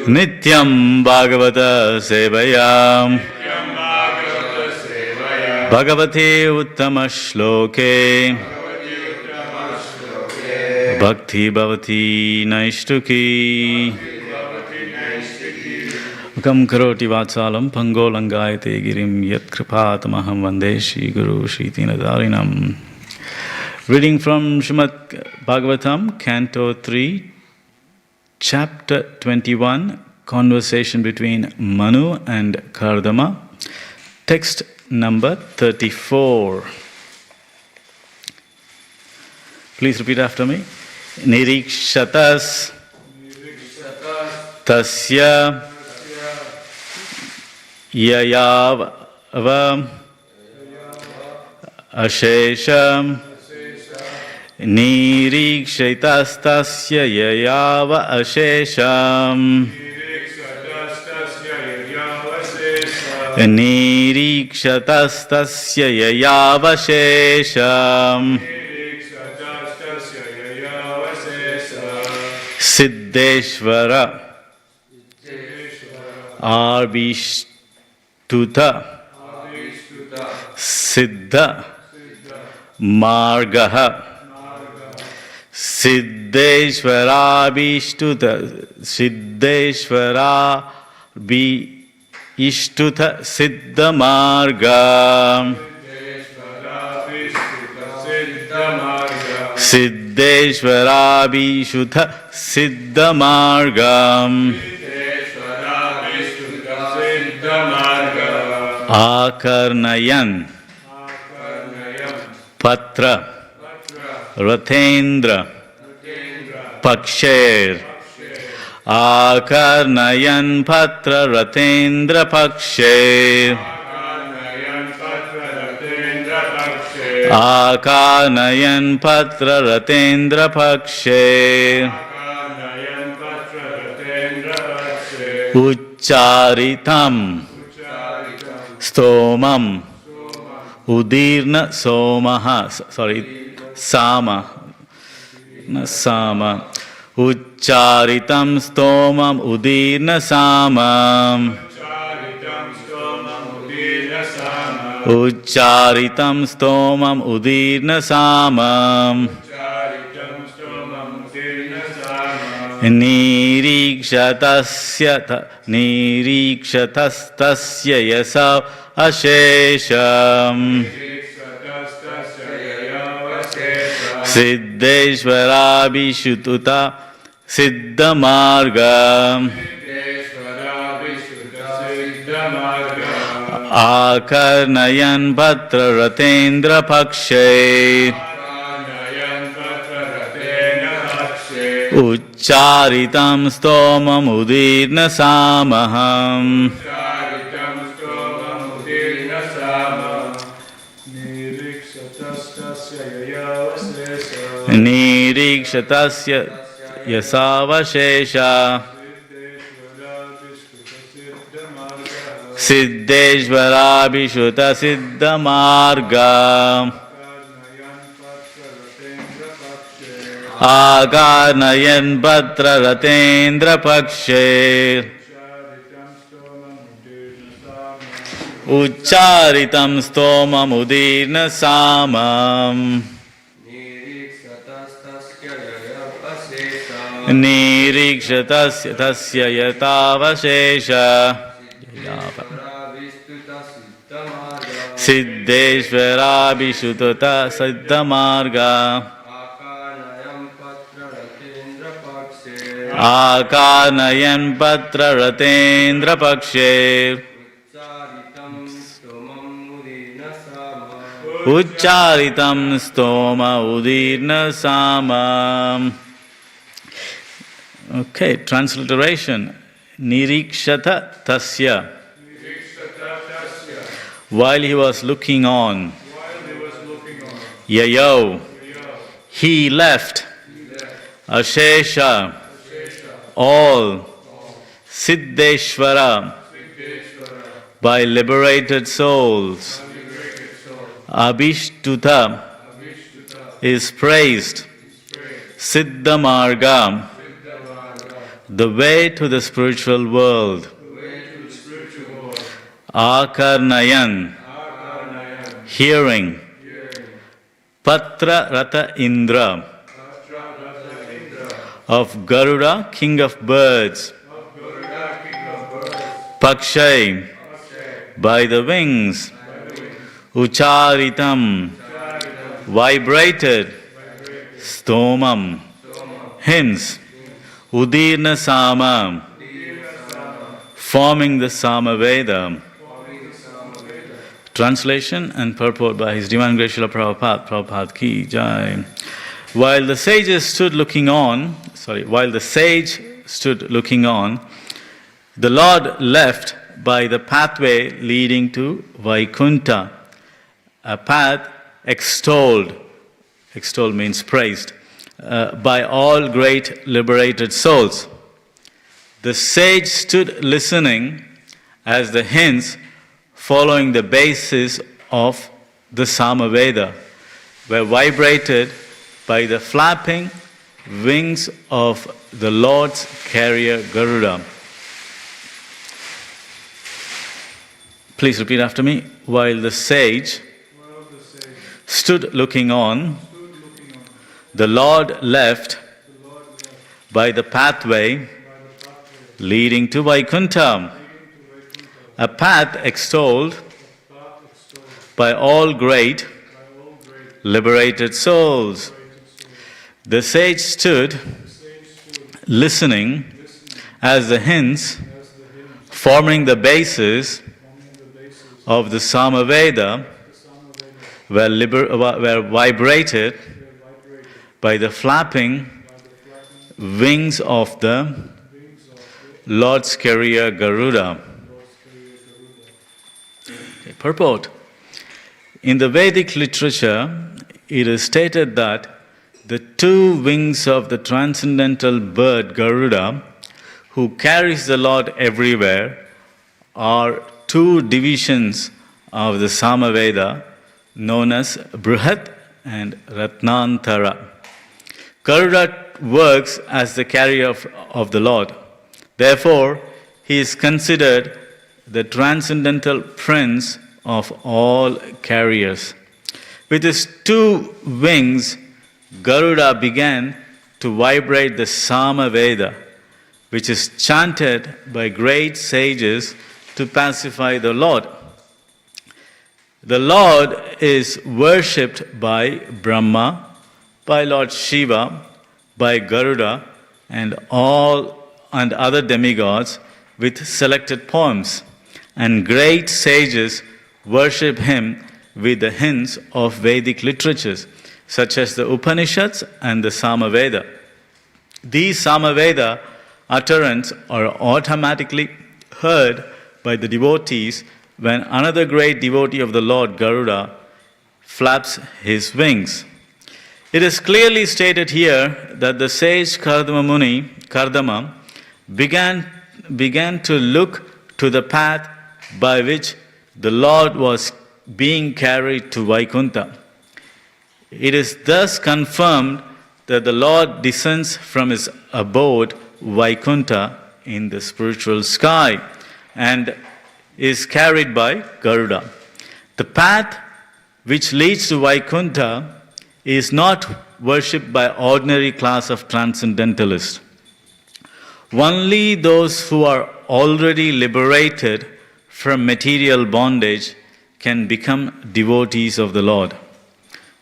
Nityam Bhagavata Sevayam Bhagavate Uttama Shloke Bhakti Bhavati Naishtuki Kam Karoti Vatsalam Pangolangayate Girim Yat Kripatamaham Vande Shri Guru Shri Tinadarinam. Reading from Srimad Bhagavatam, Canto 3, Chapter 21, Conversation between Manu and Kardama, text number 34. Please repeat after me. Nirikshatas tasya yayava ashesham Nirikshatastasya yayava ashesham Nirikshatastasya yayava ashesham Siddheshvara Arvishtuta Siddha Margaha Siddheshvara Ishtuta Siddha Marga Siddheshvara Vishuddha Siddha Margam Akarnayan Patra Rathendra Paksher Akarnayan Patra Rathendra Paksher Akarnayan Patra Rathendra Paksher Ucharitam Stomam Udirna Somaha Sama Ucharitam Stomam Udirna Samam Ucharitam Stomam Udirna Samam Nirikshatastasya yasav ashesham Siddheshvara Vishuddha Siddha Marga Akarnayan Patra Rathendra Pakshe Ucharitam Stomam Udirna Samaham Nirikshatasya Yasavashesha Siddheshvara Vishuddha Siddha Marga Akarnayan Patra Rathendra Pakshe Ucharitam Stomam Udirna Samam Nirikshatasya tasya yatavashesha Siddheshvara Vishuddha Siddha Marga Akarnayan Patra Rathendra Pakshe Ucharitam Stoma Udirna Samam. Okay, transliteration. Nirikshata tasya. While he was looking on. Yayo. He left. Ashesha. All. Siddheshvara. By liberated souls. Abhishtuta is praised. Siddha Marga the way to the spiritual world. Akarnayan, hearing. Patra Rata Indra, of Garuda, king of birds. Pakshay, by the wings. Ucharitam, vibrated. Stomam, hymns. Udirna Sama, forming the Samaveda. Translation and purport by His Divine Grace Srila Prabhupada, Prabhupada Ki Jai. While the sage stood looking on, the Lord left by the pathway leading to Vaikuntha, a path extolled means praised, by all great liberated souls. The sage stood listening as the hints following the basis of the Samaveda were vibrated by the flapping wings of the Lord's carrier Garuda. Please repeat after me. While the sage stood looking on, the Lord left by the pathway leading to Vaikuntha, a path extolled by all great liberated souls. The sage stood listening as the hints forming the basis of the Samaveda were vibrated by the flapping wings of the Lord's carrier Garuda. Purport. In the Vedic literature, it is stated that the two wings of the transcendental bird Garuda, who carries the Lord everywhere, are two divisions of the Samaveda known as Brihat and Ratnantara. Garuda works as the carrier of the Lord. Therefore, he is considered the transcendental prince of all carriers. With his two wings, Garuda began to vibrate the Samaveda, which is chanted by great sages to pacify the Lord. The Lord is worshipped by Brahma, by Lord Shiva, by Garuda, and other demigods with selected poems. And great sages worship him with the hints of Vedic literatures, such as the Upanishads and the Samaveda. These Samaveda utterance are automatically heard by the devotees when another great devotee of the Lord, Garuda, flaps his wings. It is clearly stated here that the sage Kardama began to look to the path by which the Lord was being carried to Vaikuntha. It is thus confirmed that the Lord descends from his abode, Vaikuntha, in the spiritual sky and is carried by Garuda. The path which leads to Vaikuntha is not worshipped by ordinary class of transcendentalists. Only those who are already liberated from material bondage can become devotees of the Lord.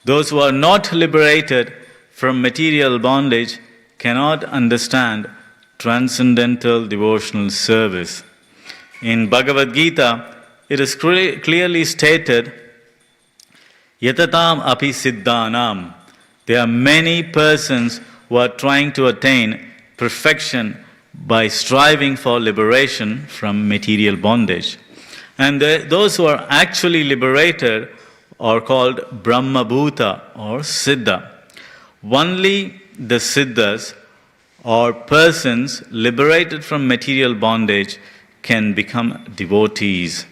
Those who are not liberated from material bondage cannot understand transcendental devotional service. In Bhagavad Gita, it is clearly stated, Yatatam api siddhanam. There are many persons who are trying to attain perfection by striving for liberation from material bondage. And those who are actually liberated are called Brahmabhuta or Siddha. Only the Siddhas or persons liberated from material bondage can become devotees.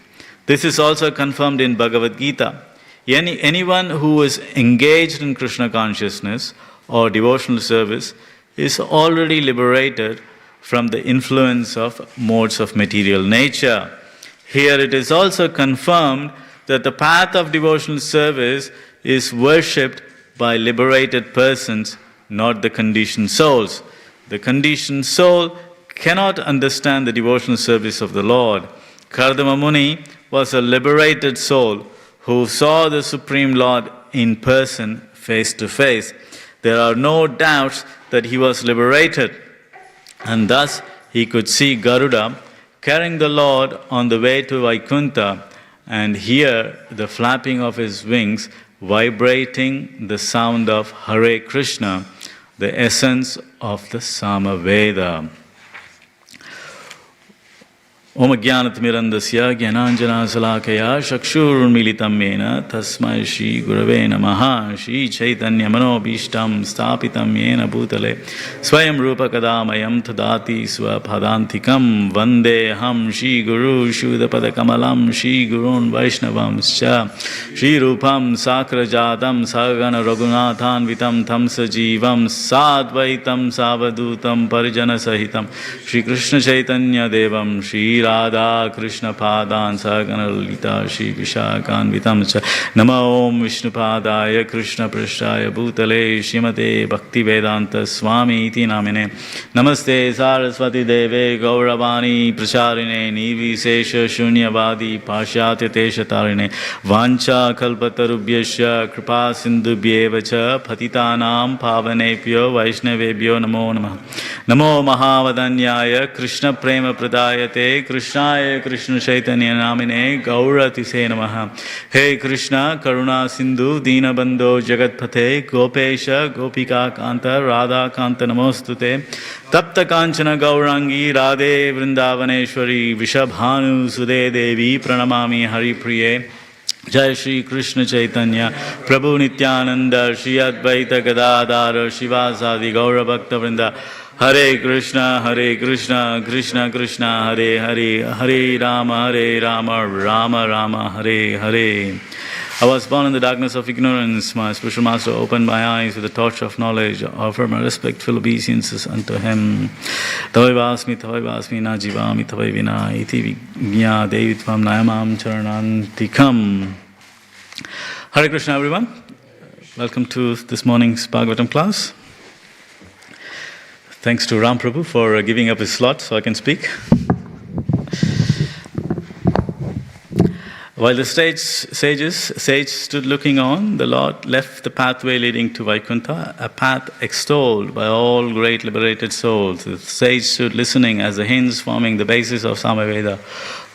This is also confirmed in Bhagavad Gita. Anyone who is engaged in Krishna consciousness or devotional service is already liberated from the influence of modes of material nature. Here it is also confirmed that the path of devotional service is worshipped by liberated persons, not the conditioned souls. The conditioned soul cannot understand the devotional service of the Lord. Kardama Muni was a liberated soul who saw the Supreme Lord in person, face to face. There are no doubts that he was liberated, and thus he could see Garuda carrying the Lord on the way to Vaikuntha and hear the flapping of his wings vibrating the sound of Hare Krishna, the essence of the Samaveda. Om Jnanatimirandasya Jnananjana Salakaya Chakshurunmilitam Yena Tasmai Shri Gurave Namaha Shri Chaitanya Manobhishtam Stapitam Yena Bhutale Swayam Rupa Kadamayam Tadati Swapadantikam Vandeham Shri Guru Shuddhapada Kamalam Shri Gurun Vaishnavamscha Shri Rupam Sakrajadam Sagana Raghunathan Vitam Tamsa Jivam Sadvaitam Savadutam Parijana Sahitam Shri Krishna Chaitanya Devam Shri Radha Krishna Padan Sagana Lalita Shri Vishakan Vitam Cha Namo Om Vishnu Padaya Krishna Prashtaya Bhutale Shrimate Bhakti Vedanta Swami Iti Namine Namaste Saraswati Deve Gauravani Pracharine Nivishesha Shunyavadi Pashyatya Teshatarine Vancha Kalpatarubhyasya Kripa Sindhubhyeva Cha Patitanam Pavanepyo Vaishnavebhyo Namo Namah Namo Mahavadanyaya Krishna Prema Pradayate Krishnaya Krishna Chaitanya Namine Gauratise Namaha Hey Krishna Karuna Sindhu Dinabandho Jagatpate Gopesha Gopika Kanta Radha Kanta Namostute Tapta Kanchana Gaurangi Radhe Vrindavaneshwari Vishabhanu Sude Devi Pranamami Hari Priye Jai Shri Krishna Chaitanya Prabhu Nityananda Shri Advaita Gadadhara Shivasadi Gaura Bhakta Vrinda Hare Krishna Krishna Krishna Hare Hare Hare Rama Rama Rama Hare Hare. I was born in the darkness of ignorance. My spiritual master opened my eyes with the torch of knowledge. I offer my respectful obeisances unto him. Tavaivasmi na jivami tavaivina iti vignya devitvam nayamam charanantikam. Hare Krishna everyone. Welcome to this morning's Bhagavatam class. Thanks to Ram Prabhu for giving up his slot so I can speak. While the sage stood looking on, the Lord left the pathway leading to Vaikuntha, a path extolled by all great liberated souls. The sage stood listening as the hymns forming the basis of Samaveda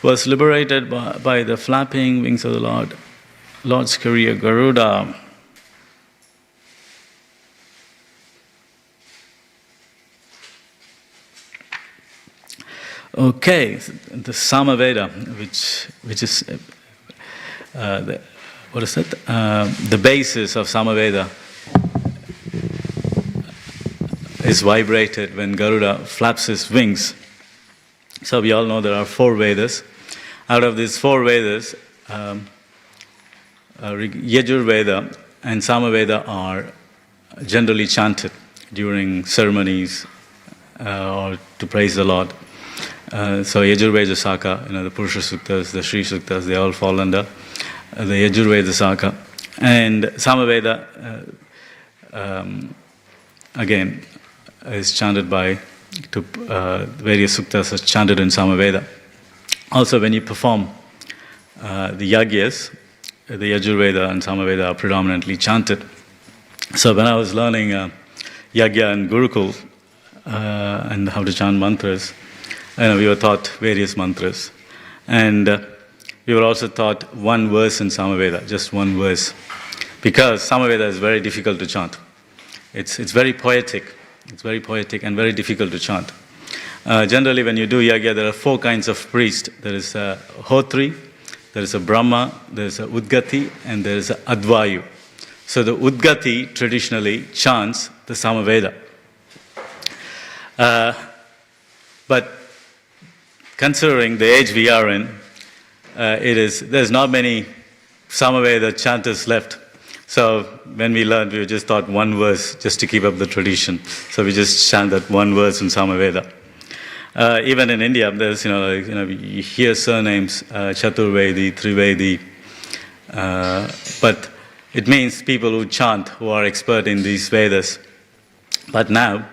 was liberated by the flapping wings of the Lord's courier Garuda. Okay, the Samaveda, which is the basis of Samaveda is vibrated when Garuda flaps his wings. So we all know there are 4 Vedas. Out of these 4 Vedas, Yajur Veda and Samaveda are generally chanted during ceremonies or to praise the Lord. So Yajurveda Saka, the Purusha Suktas, the Sri Suktas, they all fall under the Yajurveda Saka. And Samaveda, again, is chanted by various suktas are chanted in Samaveda. Also, when you perform the yagyas, the Yajurveda and Samaveda are predominantly chanted. So when I was learning yagya and Gurukul and how to chant mantras, we were taught various mantras. And we were also taught one verse in Samaveda, just one verse. Because Samaveda is very difficult to chant. It's very poetic. It's very poetic and very difficult to chant. Generally, when you do yagya, there are 4 kinds of priests. There is a Hotri, there is a Brahma, there is a Udgati, and there is a Advayu. So the Udgati traditionally chants the Samaveda. But considering the age we are in, there's not many Samaveda chanters left. So when we learned, we were just taught one verse just to keep up the tradition. So we just chant that one verse in Samaveda. Even in India, there's you hear surnames Chaturvedi, Trivedi, but it means people who chant, who are expert in these Vedas. But now,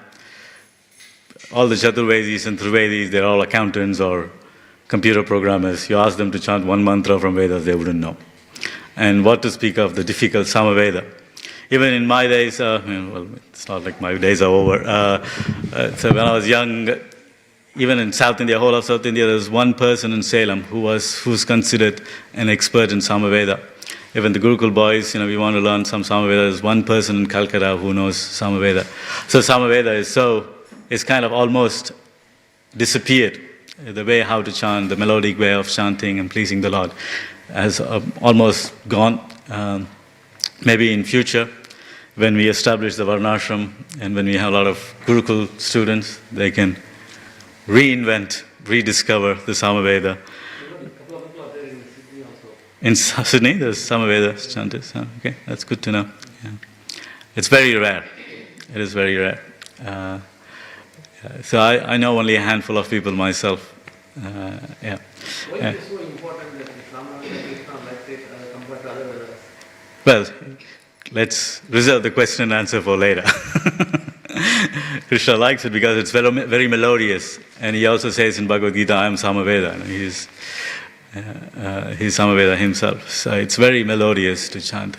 all the Chaturvedis and Trivedis, they're all accountants or computer programmers. You ask them to chant one mantra from Vedas, they wouldn't know. And what to speak of the difficult Samaveda. Even in my days, well, it's not like my days are over. So when I was young, even in South India, whole of South India, there was one person in Salem who's considered an expert in Samaveda. Even the Gurukul boys, we want to learn some Samaveda. There's one person in Calcutta who knows Samaveda. So Samaveda is kind of almost disappeared. The way how to chant, the melodic way of chanting and pleasing the Lord has almost gone. Maybe in future, when we establish the Varnashram and when we have a lot of Gurukul students, they can rediscover the Samaveda. In Sydney, there's Samaveda chanters. Okay, that's good to know. Yeah. It's very rare. It is very rare. So I know only a handful of people myself. Yeah. Why is it so important that Samaveda is not like it compared to other Vedas? Well, let's reserve the question and answer for later. Krishna likes it because it's very, very melodious. And he also says in Bhagavad Gita, I am Samaveda. He's Samaveda himself. So it's very melodious to chant.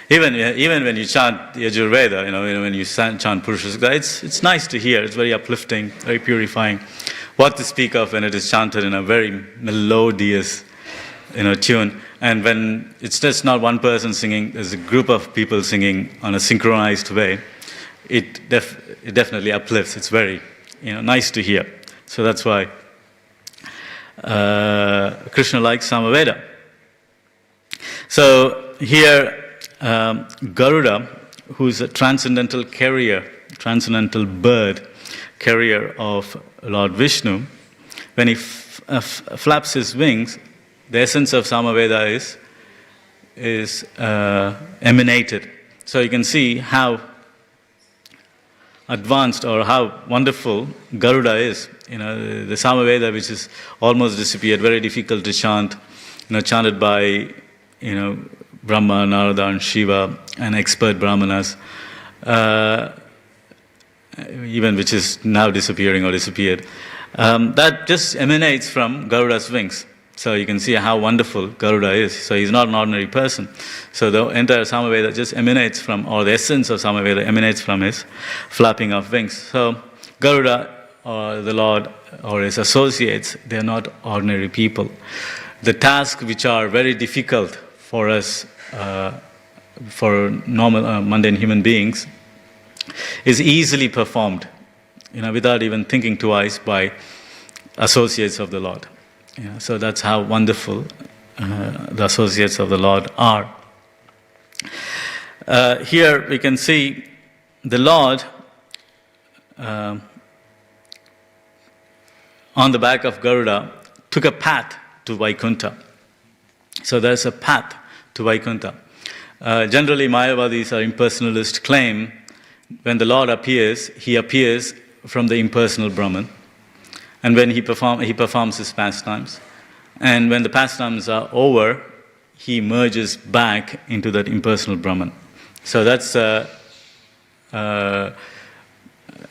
Even when you chant Yajurveda, when you chant Purusha, it's nice to hear. It's very uplifting, very purifying. What to speak of when it is chanted in a very melodious, tune. And when it's just not one person singing, there's a group of people singing on a synchronized way. It definitely uplifts. It's very, nice to hear. So that's why Krishna likes Samaveda. So here, Garuda, who's a transcendental bird carrier of Lord Vishnu, when he flaps his wings, the essence of Samaveda is emanated. So you can see how advanced or how wonderful Garuda is. The Samaveda, which is almost disappeared, very difficult to chant, chanted by, Brahma, Narada, and Shiva, and expert Brahmanas, even which is now disappearing or disappeared. That just emanates from Garuda's wings. So you can see how wonderful Garuda is. So he's not an ordinary person. So the entire Samaveda just emanates from, or the essence of Samaveda emanates from his flapping of wings. So Garuda, or the Lord, or his associates, they're not ordinary people. The tasks which are very difficult for us, for normal, mundane human beings, is easily performed, without even thinking twice by associates of the Lord. So that's how wonderful the associates of the Lord are. Here we can see the Lord on the back of Garuda took a path to Vaikuntha. So there's a path to Vaikuntha. Generally, Mayavadis or impersonalists claim when the Lord appears, he appears from the impersonal Brahman. And when he performs his pastimes. And when the pastimes are over, he merges back into that impersonal Brahman. So that's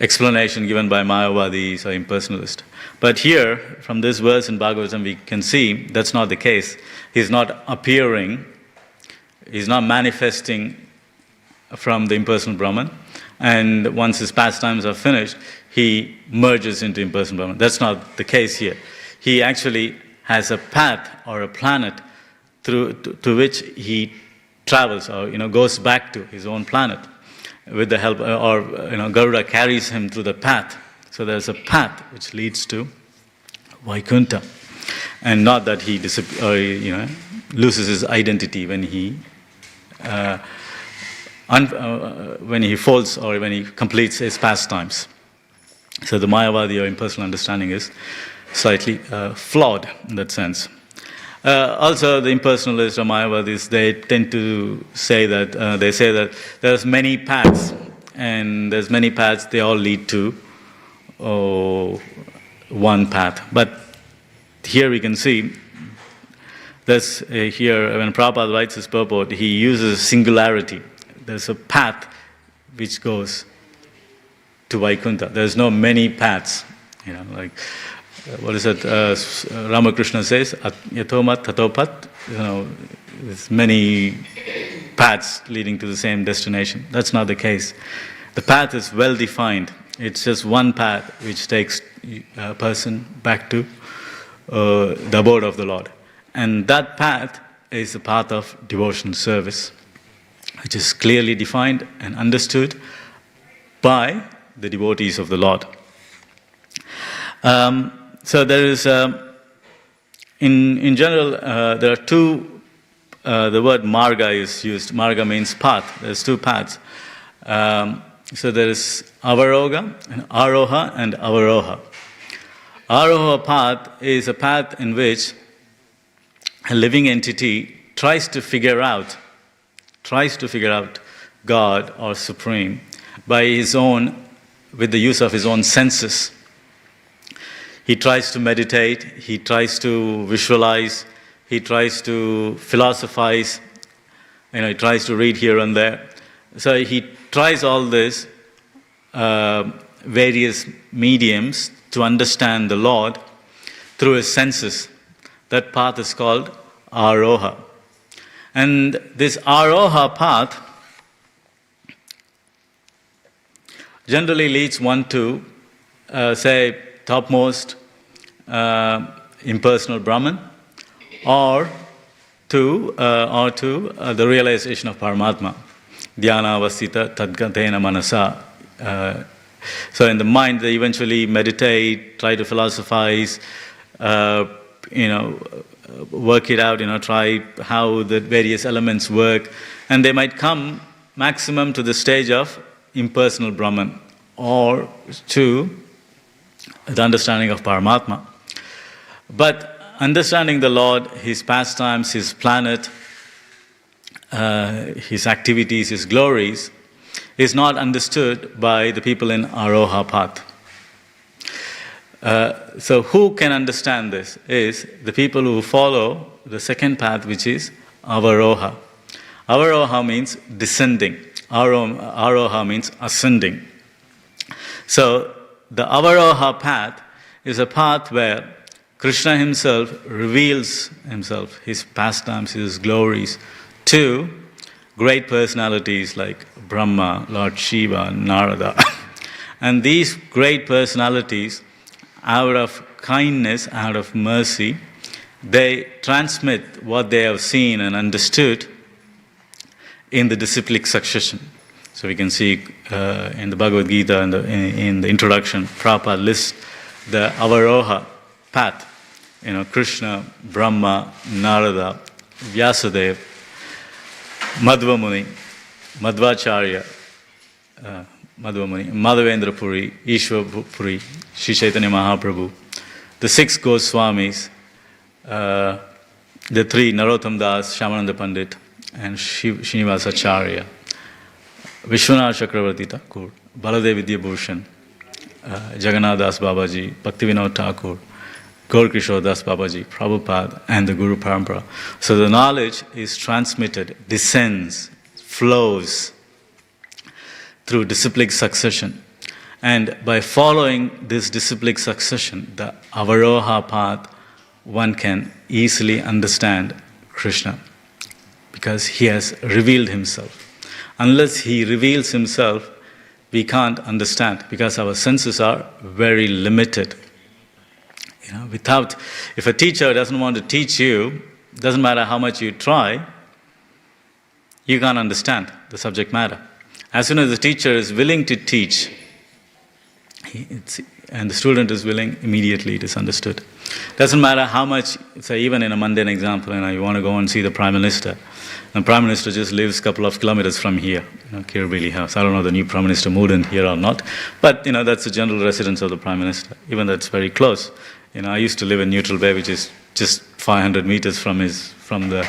explanation given by Mayavadis or impersonalists. But here, from this verse in Bhagavatam, we can see that's not the case. He's not appearing, he's not manifesting from the impersonal Brahman. And once his pastimes are finished, he merges into impersonal Brahman. That's not the case here. He actually has a path or a planet to which he travels or goes back to his own planet with the help, or Garuda carries him through the path. So there's a path which leads to Vaikuntha, and not that he loses his identity when he falls or when he completes his pastimes. So the Mayavadi or impersonal understanding is slightly flawed in that sense. Also, the impersonalists or Mayavadis, they tend to say that there's many paths, and there's many paths. They all lead to one path. But here we can see, there's here, when Prabhupada writes his purport, he uses singularity. There's a path which goes to Vaikuntha. There's no many paths. Like, what is it? Ramakrishna says, Yatomat Tatopat, there's many paths leading to the same destination. That's not the case. The path is well defined. It's just one path which takes a person back to the abode of the Lord. And that path is the path of devotional service, which is clearly defined and understood by the devotees of the Lord. So there is, in general, there are two, the word marga is used. Marga means path. There's two paths. So there is avaroga, and aroha, and avaroha. Aroha path is a path in which a living entity tries to figure out God or Supreme by his own, with the use of his own senses. He tries to meditate, he tries to visualize, he tries to philosophize, he tries to read here and there. So he tries all this, various mediums to understand the Lord through his senses. That path is called Aroha. And this Aroha path generally leads one to, say, topmost impersonal Brahman, or to the realization of Paramatma. Dhyana vasita tadgatena manasa. So in the mind, they eventually meditate, try to philosophize, work it out, try how the various elements work, and they might come maximum to the stage of impersonal Brahman, or to the understanding of Paramatma. But understanding the Lord, his pastimes, his planet, his activities, his glories, is not understood by the people in Aroha path. So who can understand this is the people who follow the second path, which is Avaroha. Avaroha means descending. Aroha means ascending. So the Avaroha path is a path where Krishna himself reveals himself, his pastimes, his glories, to great personalities like Brahma, Lord Shiva, Narada. And these great personalities, out of kindness, out of mercy, they transmit what they have seen and understood in the disciplic succession. So we can see in the Bhagavad Gita, in the introduction, Prabhupada lists the Avaroha path. Krishna, Brahma, Narada, Vyasadeva, Madhva Muni, Madhvacharya, Madhavendra Puri, Ishwar Puri, Sri Chaitanya Mahaprabhu, the 6 Goswamis, the 3 Narottam Das, Shyamananda Pandit, and Srinivasa Acharya, Vishwanath Chakravarti Thakur, Baladev Vidya Bhushan, Jagannath Das Babaji, Bhaktivinoda Thakur, Gaur Kishore Das Babaji, Prabhupada, and the Guru Parampara. So the knowledge is transmitted, descends, flows through disciplic succession. And by following this disciplic succession, the Avaroha path, one can easily understand Krishna because he has revealed himself. Unless he reveals himself, we can't understand because our senses are very limited. If a teacher doesn't want to teach you, doesn't matter how much you try, you can't understand the subject matter. As soon as the teacher is willing to teach, and the student is willing, immediately it is understood. Doesn't matter how much, say even in a mundane example, you want to go and see the Prime Minister. The Prime Minister just lives a couple of kilometers from here, Kiribati House. I don't know if the new Prime Minister moved in here or not, but that's the general residence of the Prime Minister. Even that's very close. I used to live in Neutral Bay, which is just 500 meters from the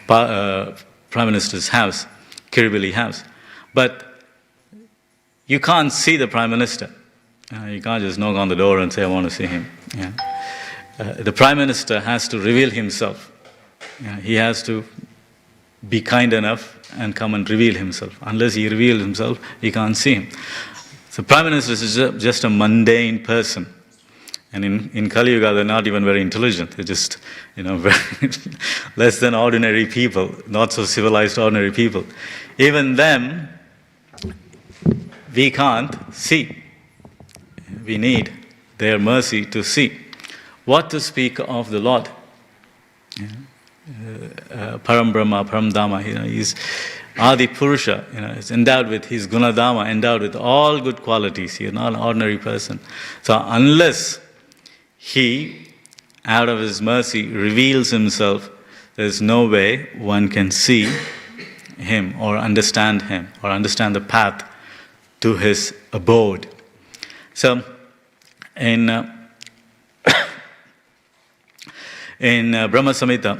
Prime Minister's house, Kiribati House. But you can't see the Prime Minister. You can't just knock on the door and say, I want to see him. Yeah. The Prime Minister has to reveal himself. Yeah. He has to be kind enough and come and reveal himself. Unless he reveals himself, you can't see him. So Prime Minister is just a mundane person. And in Kali Yuga, they're not even very intelligent. They're just, very less than ordinary people, not so civilized ordinary people. Even them, we can't see. We need their mercy to see. What to speak of the Lord? Param Brahma, Param Dhamma, he's Adi Purusha, he's endowed with his Gunadhamma, endowed with all good qualities. He's not an ordinary person. So unless he, out of his mercy, reveals himself, there's no way one can see him or understand the path to his abode. So, in Brahma Samhita,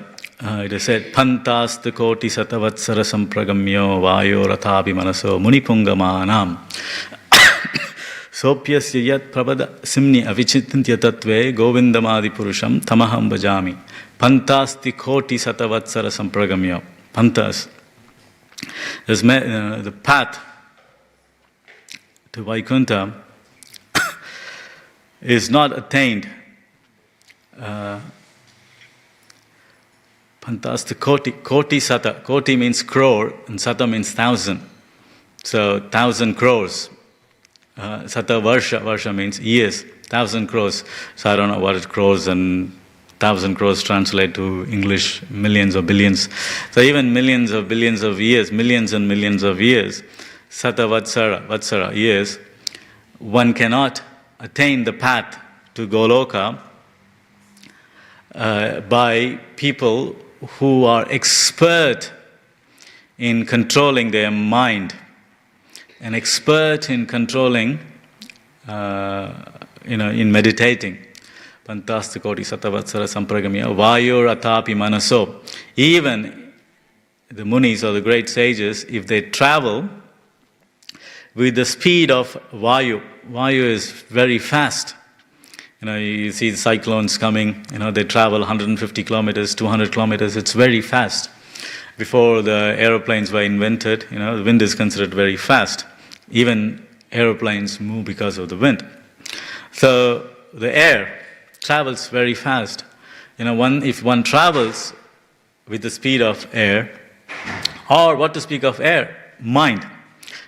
it is said, Pantastu koti satavatsara sampragamyo vayo rathabi manaso munipungamanam sopyasya yat prabada simni avichintya tatve govindamadi purusham tamaham bhajami. Pantasti koti satavatsara sampragamyo. Pantas. The path to Vaikuntha is not attained. Pantasta koti sata. Koti means crore and sata means 1,000. So 1,000 crores. Sata varsha means years. 1,000 crores. So I don't know what it crores and 1,000 crores translate to English, millions or billions. So even millions of billions of years, millions and millions of years, sata vatsara years, one cannot attain the path to Goloka by people who are expert in controlling their mind and expert in controlling, in meditating. Pantastikoti satavatsara sampragamya vayo ratapi manaso. Even the munis or the great sages, if they travel with the speed of Vayu is very fast. You see the cyclones coming, they travel 150 kilometers, 200 kilometers, it's very fast. Before the aeroplanes were invented, the wind is considered very fast. Even aeroplanes move because of the wind. So the air travels very fast. If one travels with the speed of air, or what to speak of air, mind.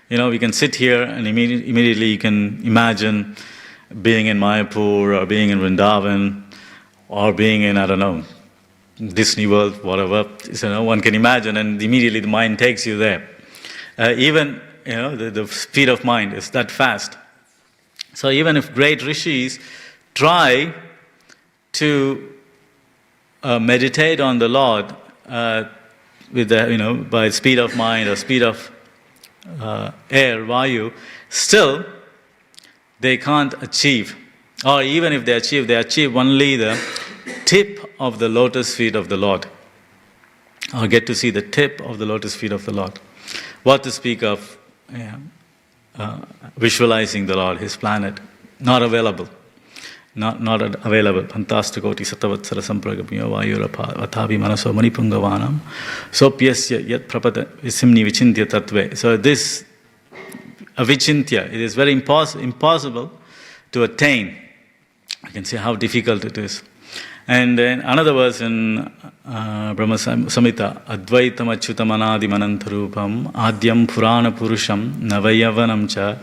We can sit here and immediately you can imagine being in Mayapur or being in Vrindavan or being in, Disney World, whatever. One can imagine and immediately the mind takes you there. The speed of mind is that fast. So even if great rishis try to meditate on the Lord with the, by speed of mind or speed of air, Vayu, still they can't achieve. Or even if they achieve only the tip of the lotus feet of the Lord. Or get to see the tip of the lotus feet of the Lord. What to speak of visualizing the Lord, His planet. Not available. Not available. Pantastikoti satavatsara sampragamyo vayurapa athavi manaso manipungavanam sopyasya yat prapada visimni vichintya tatve. So this avichintya, it is very impossible to attain. You can see how difficult it is. And in another verse in Brahma Samhita, Advaitam achyutam anadi manantarupam adyam purana purusham navayavanam cha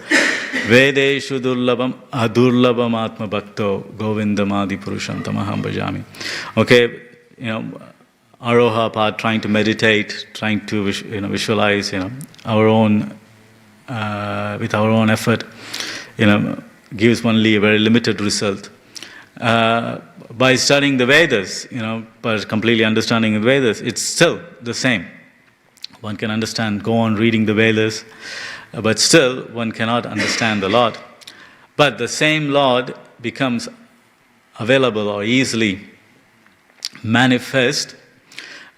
Vedeshu durlabam adurlabam atma bhakto govindamadi purusham tamaham bhajami. Okay, Aroha part, trying to meditate, trying to visualize, our own, with our own effort, gives only a very limited result. By studying the Vedas, by completely understanding the Vedas, it's still the same. One can understand, go on reading the Vedas, but still one cannot understand the Lord. But the same Lord becomes available or easily manifest.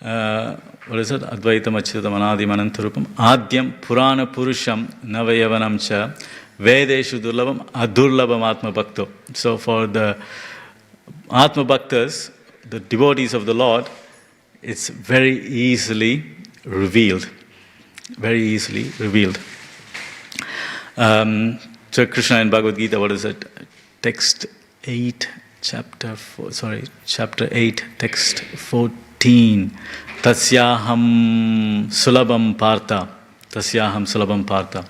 What is it? Advaitam achyutam anadi manantarupam adyam purana purusham navayavanam cha Vedeshu durlabam adurlabam atma bhakto. So for the atma bhaktas, the devotees of the Lord, it's very easily revealed. Very easily revealed. So Krishna in Bhagavad Gita, what is it? Text 8, chapter 8, text 14. Tasyaham sulabam partha. Tasyaham sulabam partha.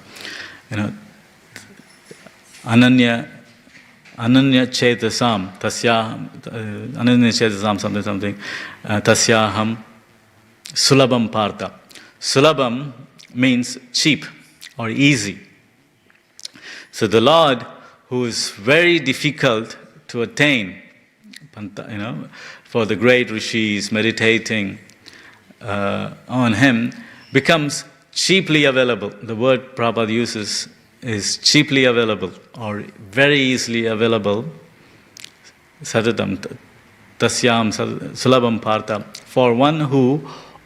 Ananya chetasam. Tasyaham, ananya chetasam, something. Tasyaham sulabam partha. Sulabam means cheap or easy. So the Lord, who is very difficult to attain, for the great rishis meditating on him, becomes cheaply available. The word Prabhupada uses is cheaply available or very easily available. Sadatam tasyam sulabam partha. For one who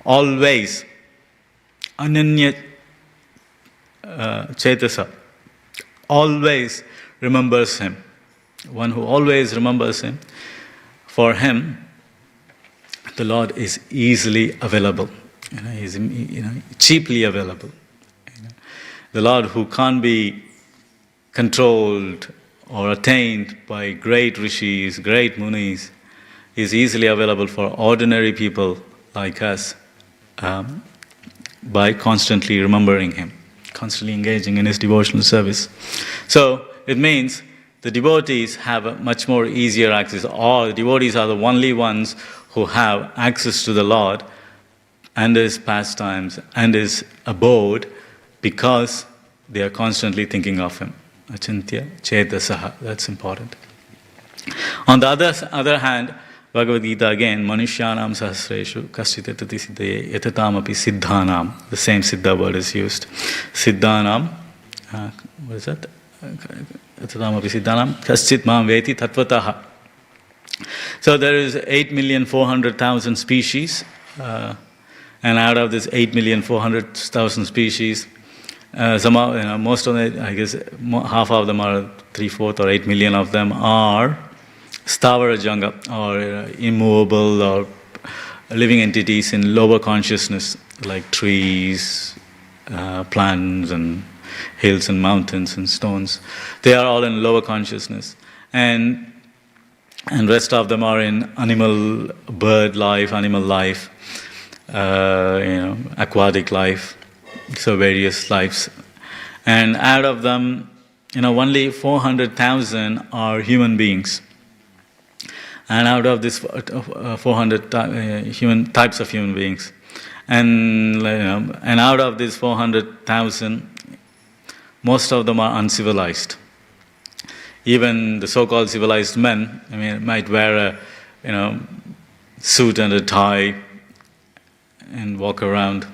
always ananya chetasa, always remembers him. One who always remembers him, for him, the Lord is easily available. He's cheaply available. The Lord who can't be controlled or attained by great rishis, great munis, is easily available for ordinary people like us by constantly remembering him, constantly engaging in his devotional service. So it means the devotees have a much more easier access. All the devotees are the only ones who have access to the Lord and his pastimes and his abode because they are constantly thinking of him. Achintya chetasaha. That's important. On the other hand, Bhagavad Gita again, Manushyanam sahasreshu kaschit etati siddhaye etatam api siddhanam. The same siddha word is used. Siddhanam, what is that? Etatam api siddhanam kaschit mam veti tattvataha. So there is 8,400,000 species, and out of this 8,400,000 species, most of it, I guess, half of them are 3/4 or 8 million of them are Stavara Janga, or immovable or living entities in lower consciousness, like trees, plants, and hills and mountains and stones. They are all in lower consciousness. And rest of them are in animal, bird life, animal life, aquatic life, so various lives. And out of them, only 400,000 are human beings. And out of this 400 types of human beings, and out of these 400,000, most of them are uncivilized. Even the so-called civilized men, might wear a suit and a tie and walk around,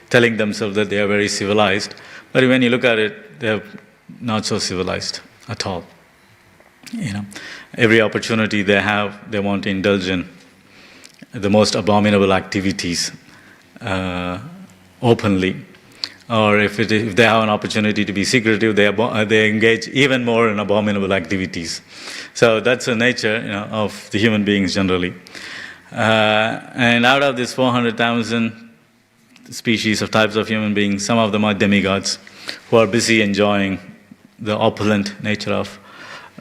telling themselves that they are very civilized. But when you look at it, they are not so civilized at all. Every opportunity they have, they want to indulge in the most abominable activities openly. Or if they have an opportunity to be secretive, they engage even more in abominable activities. So that's the nature of the human beings generally. And out of this 400,000 species of types of human beings, some of them are demigods who are busy enjoying the opulent nature of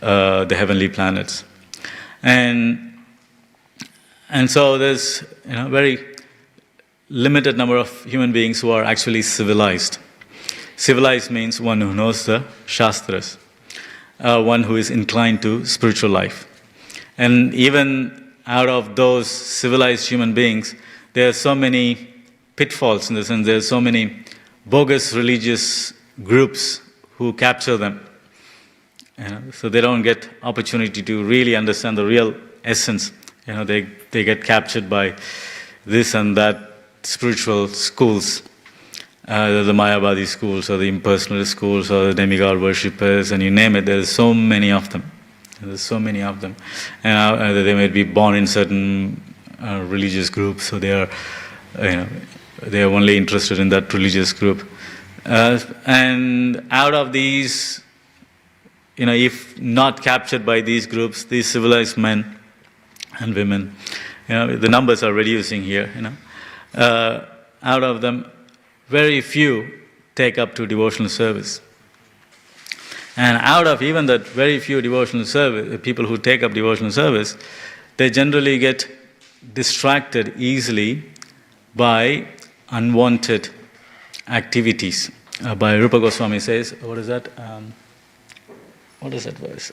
the heavenly planets. And so there's very limited number of human beings who are actually civilized. Civilized means one who knows the Shastras, one who is inclined to spiritual life. And even out of those civilized human beings, there are so many pitfalls, in the sense there are so many bogus religious groups who capture them. So they don't get opportunity to really understand the real essence. They get captured by this and that spiritual schools, the Mayavadi schools, or the impersonalist schools, or the demigod worshippers, and you name it. There's so many of them. There's so many of them, and they may be born in certain religious groups, so they are only interested in that religious group. And out of these, if not captured by these groups, these civilized men and women, the numbers are reducing here, out of them, very few take up to devotional service. And out of even that very few devotional service, people who take up devotional service, they generally get distracted easily by unwanted activities. By Rupa Goswami says, what is that? What is that verse?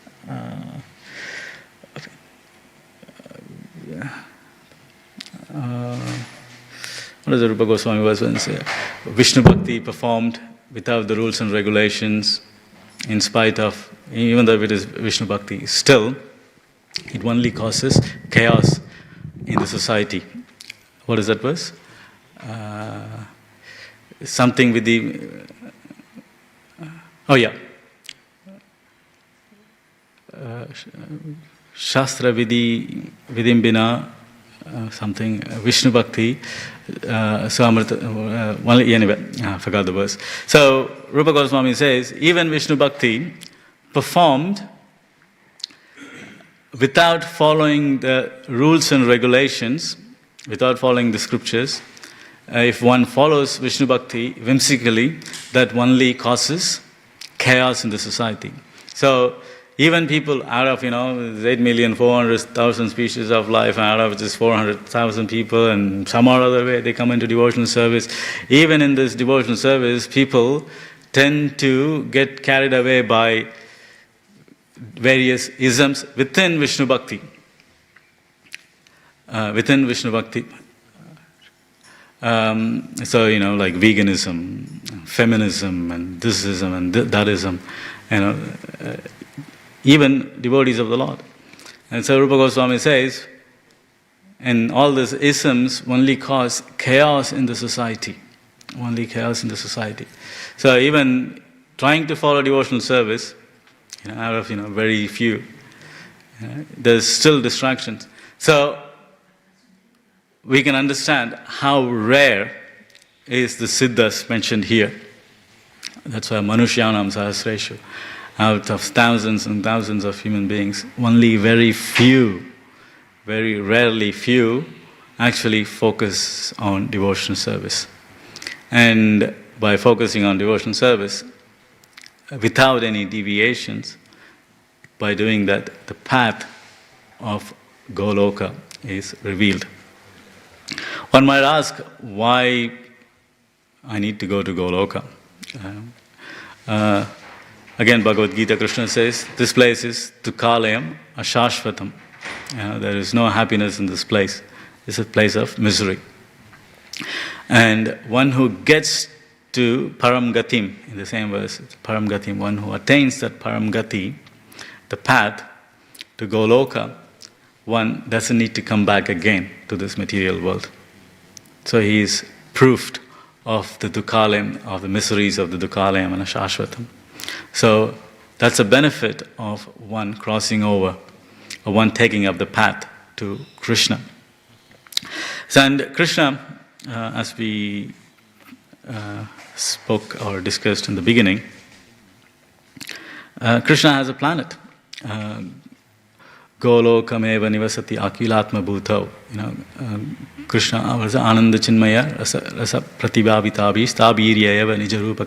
What does the Rupa Goswami verse say? Vishnu Bhakti performed without the rules and regulations, in spite of, even though it is Vishnu Bhakti, still it only causes chaos in the society. What is that verse? Something with the... Shastra Vidim Bina, something, Vishnu Bhakti, anyway, I forgot the verse. So, Rupa Goswami says, even Vishnu Bhakti performed without following the rules and regulations, without following the scriptures. If one follows Vishnu Bhakti whimsically, that only causes chaos in the society. So, even people out of, 8,400,000 species of life, out of just 400,000 people, and some or other way they come into devotional service. Even in this devotional service, people tend to get carried away by various isms within Vishnu Bhakti. Within Vishnu Bhakti. Like veganism, feminism, and thisism, and thatism, even devotees of the Lord. And so Rupa Goswami says, and all these isms only cause chaos in the society. Only chaos in the society. So even trying to follow devotional service, out of very few, there's still distractions. So we can understand how rare is the siddhas mentioned here. That's why Manushyanam Sahasreshu. Out of thousands and thousands of human beings, only very few, very rarely few, actually focus on devotional service. And by focusing on devotional service, without any deviations, by doing that, the path of Goloka is revealed. One might ask, why I need to go to Goloka? Again, Bhagavad Gita, Krishna says, this place is Dukkhalayam Ashashvatam. There is no happiness in this place. It's a place of misery. And one who gets to Param Gatim, in the same verse, Param Gatim, one who attains that Param Gati, the path to Goloka, one doesn't need to come back again to this material world. So he is proofed of the Dukkhalayam, of the miseries of the Dukkhalayam and Ashashvatam. So that's a benefit of one crossing over, or one taking up the path to Krishna. And Krishna, as we spoke or discussed in the beginning, Krishna has a planet. Golokameva nivasati akilatma bhutau. Krishna was Ananda Chinmaya rasa pratibhavitabish tabiryayava nijarupa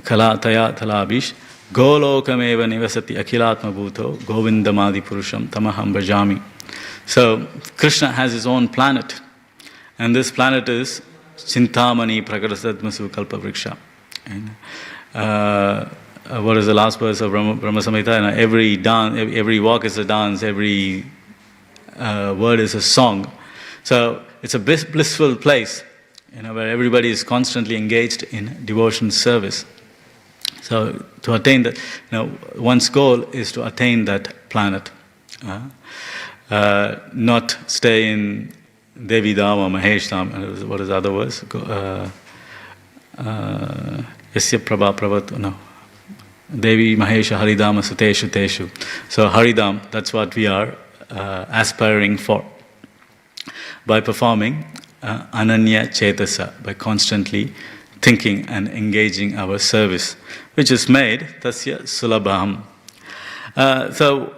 kalataya thalabish Golokameva nivasati akilatma bhuto govindamadi purusham tamaham bhajami. So Krishna has his own planet, and this planet is Chintamani Prakarasadmasu Kalpa Vriksha. What is the last verse of Brahma Samhita? Every dance, every walk is a dance, every word is a song. So it's a blissful place, where everybody is constantly engaged in devotion service. So to attain that, one's goal is to attain that planet, not stay in Devi Dhama, Mahesh Dhama. What is the other verse? Yasya Prabha Pravat, no. Devi Mahesha Haridama Suteshu Teshu. So Haridam, that's what we are aspiring for. By performing Ananya Chetasa, by constantly thinking and engaging our service, which is made tasya sulabham. So,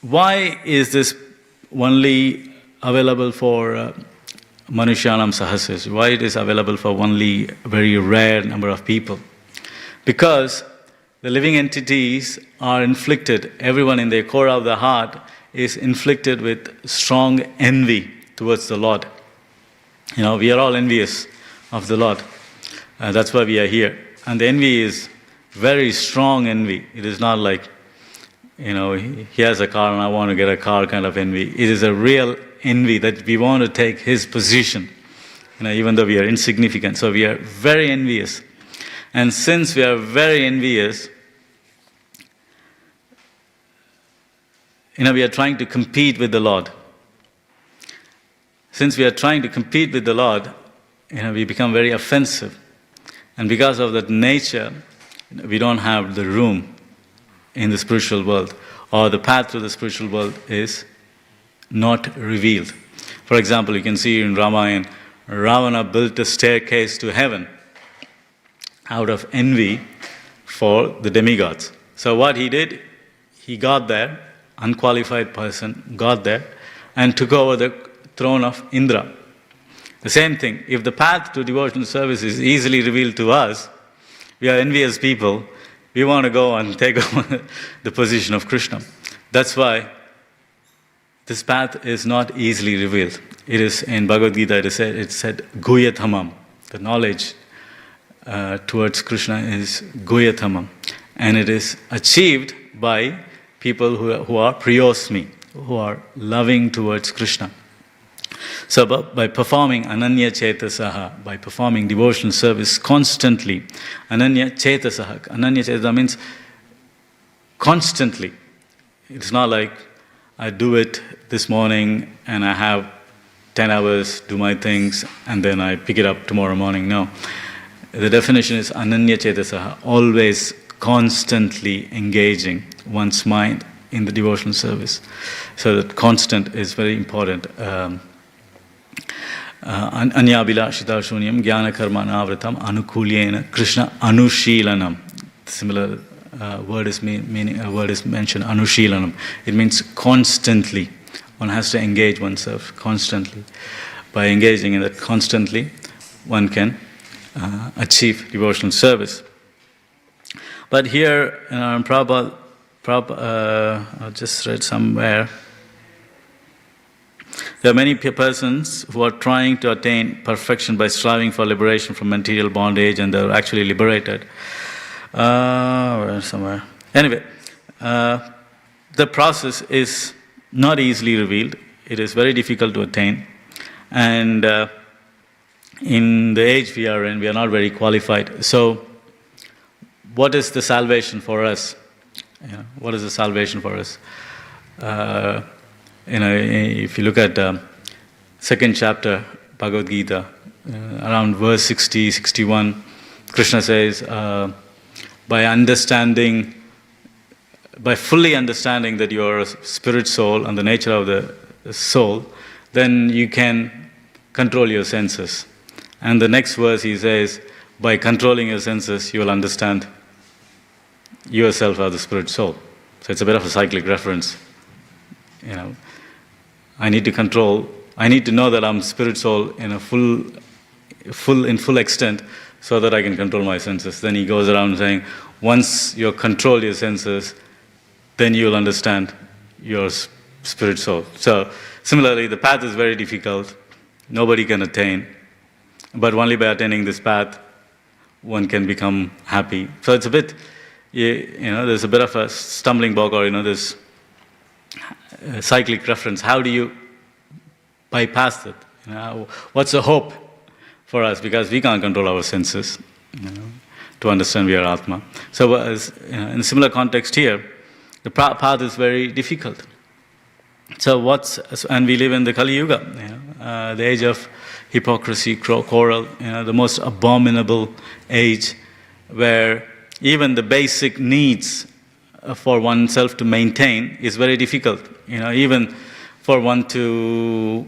why is this only available for Manushyanam Sahasras? Why it is available for only a very rare number of people? Because the living entities are inflicted, everyone in the core of the heart is inflicted with strong envy towards the Lord. We are all envious of the Lord. That's why we are here. And the envy is very strong envy. It is not like, he has a car and I want to get a car kind of envy. It is a real envy that we want to take his position, even though we are insignificant. So we are very envious. And since we are very envious, we are trying to compete with the Lord. Since we are trying to compete with the Lord, we become very offensive. And because of that nature, we don't have the room in the spiritual world, or the path to the spiritual world is not revealed. For example, you can see in Ramayana, Ravana built a staircase to heaven out of envy for the demigods. So what he did, he got there, unqualified person got there, and took over the throne of Indra. The same thing, if the path to devotional service is easily revealed to us, we are envious people, we want to go and take over the position of Krishna. That's why this path is not easily revealed. It is in Bhagavad Gita, it said Guyathamam. The knowledge towards Krishna is Guyathamam. And it is achieved by people who are priyosmi, who are loving towards Krishna. So by performing Ananya Chetasaha, by performing devotional service constantly, Ananya Chetasaha means constantly. It's not like I do it this morning and I have 10 hours, do my things, and then I pick it up tomorrow morning. No. The definition is Ananya Chetasaha, always constantly engaging one's mind in the devotional service. So that constant is very important. Anyabhilashita shunyam jnana karma navratam anukulyena Krishna anushilanam. Similar word is mentioned, anushilanam. It means constantly. One has to engage oneself constantly. By engaging in that constantly, one can achieve devotional service. But here, Prabhupada, I just read somewhere, there are many persons who are trying to attain perfection by striving for liberation from material bondage, and they're actually liberated. Somewhere. Anyway, the process is not easily revealed. It is very difficult to attain. And in the age we are in, we are not very qualified. So, what is the salvation for us? What is the salvation for us? If you look at second chapter, Bhagavad Gita, around verse 60, 61, Krishna says, by fully understanding that you are a spirit soul and the nature of the soul, then you can control your senses. And the next verse he says, by controlling your senses, you will understand yourself as the spirit soul. So it's a bit of a cyclic reference. I need to know that I'm spirit soul in a full extent so that I can control my senses. Then he goes around saying, once you control your senses, then you'll understand your spirit soul. So similarly, the path is very difficult. Nobody can attain. But only by attaining this path, one can become happy. So it's a bit, there's a bit of a stumbling block, or this cyclic reference. How do you bypass it? What's the hope for us? Because we can't control our senses to understand we are Atma. So in a similar context here, the path is very difficult. So and we live in the Kali Yuga, the age of hypocrisy, quarrel, the most abominable age, where even the basic needs for oneself to maintain is very difficult. Even for one to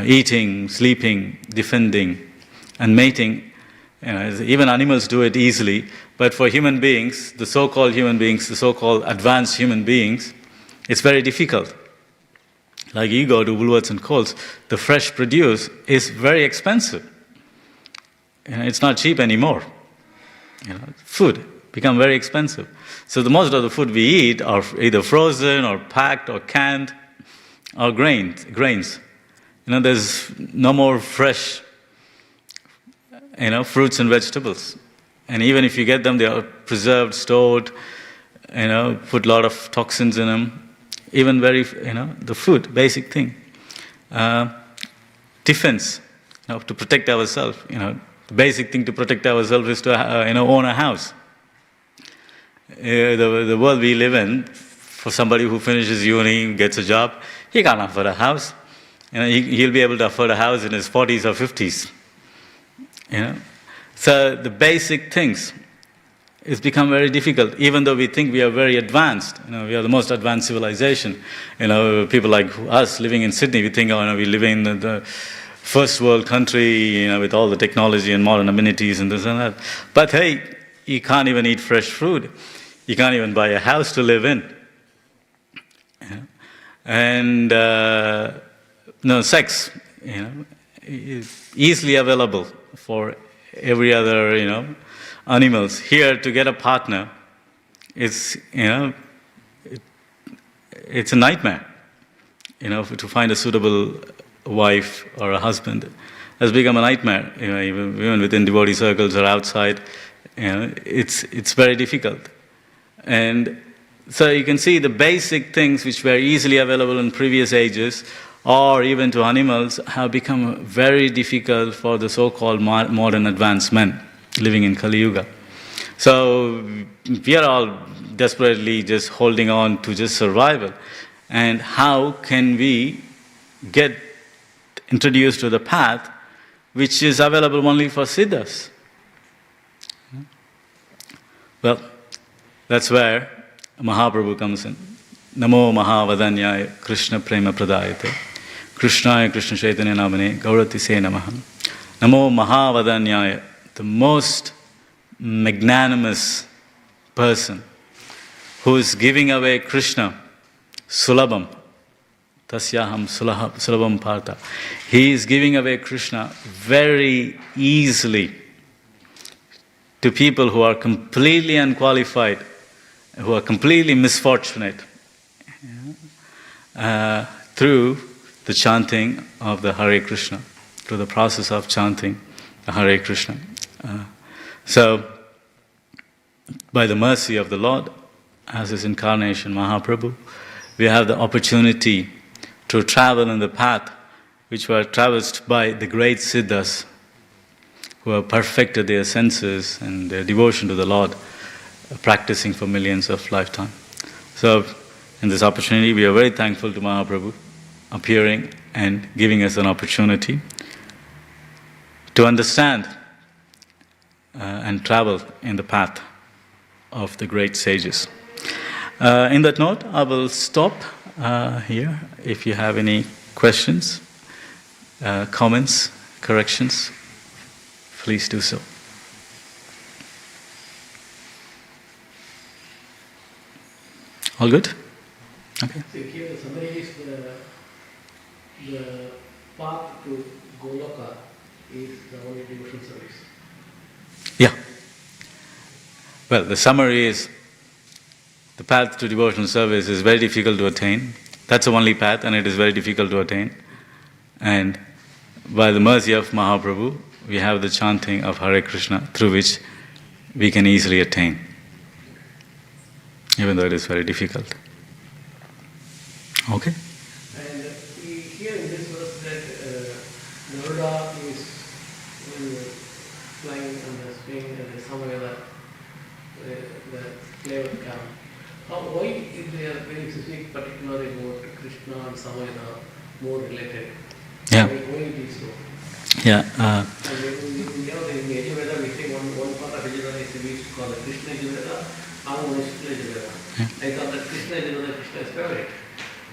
eating, sleeping, defending, and mating. Even animals do it easily, but for human beings, the so-called human beings, the so-called advanced human beings, it's very difficult. Like you go to Woolworths and Coles, the fresh produce is very expensive. It's not cheap anymore. Food become very expensive. So the most of the food we eat are either frozen or packed or canned or grains. There's no more fresh, fruits and vegetables. And even if you get them, they are preserved, stored, put a lot of toxins in them. Even the food, basic thing. Defense, to protect ourselves. The basic thing to protect ourselves is to, own a house. The world we live in, for somebody who finishes uni, gets a job, he can't afford a house. He'll be able to afford a house in his 40s or 50s. So the basic things, it's become very difficult, even though we think we are very advanced. We are the most advanced civilization. People like us living in Sydney, we think, we live in the first world country, with all the technology and modern amenities and this and that. But hey, you can't even eat fresh food. You can't even buy a house to live in. And sex, is easily available for every other, animals. Here, to get a partner, it's a nightmare. To find a suitable wife or a husband has become a nightmare. Even within devotee circles or outside, it's very difficult. And so you can see the basic things which were easily available in previous ages, or even to animals, have become very difficult for the so-called modern advanced men living in Kali Yuga. So we are all desperately just holding on to just survival. And how can we get introduced to the path which is available only for siddhas? Well, that's where Mahaprabhu comes in. Namo Mahavadanyaya Krishna Prema Pradayate Krishnaya Krishna Chaitanya Namane Gaurati Se Namaha. Namo Mahavadanyaya, the most magnanimous person who is giving away Krishna Sulabham. Tasyaham Sulabham Partha. He is giving away Krishna very easily to people who are completely unqualified, who are completely misfortunate, through the chanting of the Hare Krishna, through the process of chanting the Hare Krishna. So, by the mercy of the Lord, as His incarnation, Mahaprabhu, we have the opportunity to travel in the path which were traversed by the great siddhas who have perfected their senses and their devotion to the Lord, practicing for millions of lifetimes. So, in this opportunity, we are very thankful to Mahaprabhu appearing and giving us an opportunity to understand and travel in the path of the great sages. In that note, I will stop here. If you have any questions, comments, corrections, please do so. All good? Okay. So here the summary is the path to Goloka is the only devotional service. Yeah. Well, the summary is the path to devotional service is very difficult to attain. That's the only path, and it is very difficult to attain. And by the mercy of Mahaprabhu, we have the chanting of Hare Krishna, through which we can easily attain, even though it is very difficult. Okay? And we hear in this verse that Garuda is flying on the spring and somewhere the slave come. Why is there when you speak particularly about Krishna and Samayana more related? Yeah. Why it is so? Yeah. And in the Yajurveda we say one part of Yajurveda is we used to call it Krishna Yajurveda, other one is Shukla Yajurveda. I thought that Krishna Yajurveda, Krishna is favorite.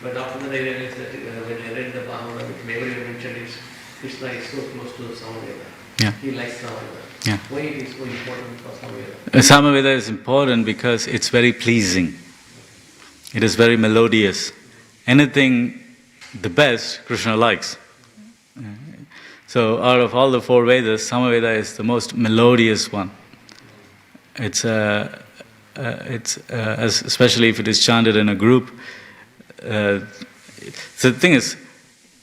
But after that I realized that when I read the Bhagavata, which everyone mentioned, is Krishna is so close to Samaveda. Yeah. He likes Samaveda. Yeah. Why it is so important for Samaveda? Samaveda is important because it's very pleasing. It is very melodious. Anything the best, Krishna likes. So out of all the four Vedas, Samaveda is the most melodious one. Especially if it is chanted in a group. So the thing is,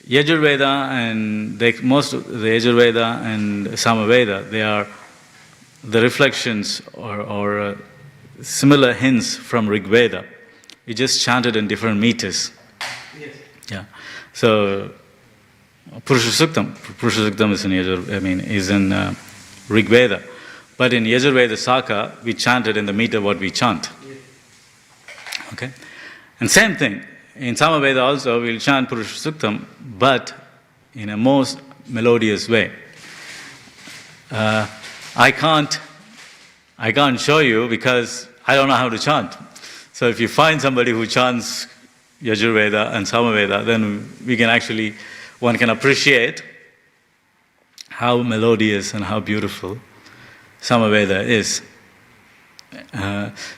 Yajurveda and most of the Yajurveda and Samaveda, they are the reflections or similar hints from Rigveda. You just chanted in different meters. Yes. Yeah. So Purusha Suktam is in Rigveda. But in Yajurveda Saka, we chanted in the meter what we chant. Yes. Okay? And same thing, in Samaveda also, we'll chant Purusha Suktam, but in a most melodious way. I can't show you because I don't know how to chant. So if you find somebody who chants Yajurveda and Samaveda, then one can appreciate how melodious and how beautiful Samaveda is.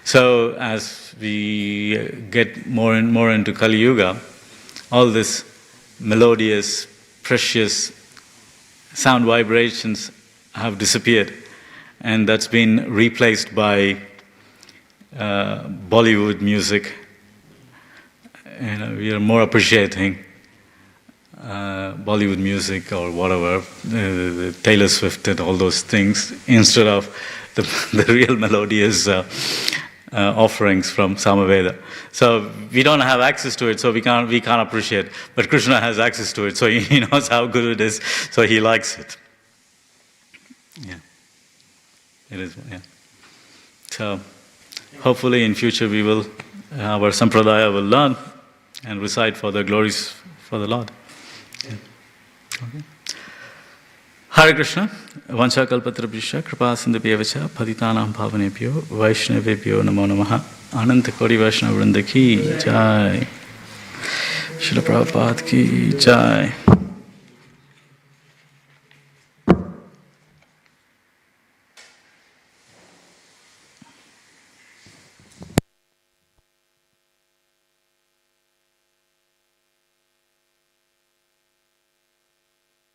So as we get more and more into Kali Yuga, all this melodious, precious sound vibrations have disappeared, and that's been replaced by Bollywood music. We are more appreciating Bollywood music or whatever, Taylor Swift and all those things, instead of the real melodious offerings from Samaveda. So we don't have access to it, so we can't appreciate. But Krishna has access to it, so he knows how good it is, so he likes it. Yeah, it is. Yeah. So hopefully in future our sampradaya will learn and recite for the glories for the Lord. Yeah. Okay. Hare Krishna, Vancha Kalpatarabhisha, Kripa Sindhubhyevacha, Patitanam Bhavanebhyo, Vaishnavebhyo Namo Namaha, Ananta Kori Vaishnava Vrinda ki Jai, Srila Prabhupada ki Jai.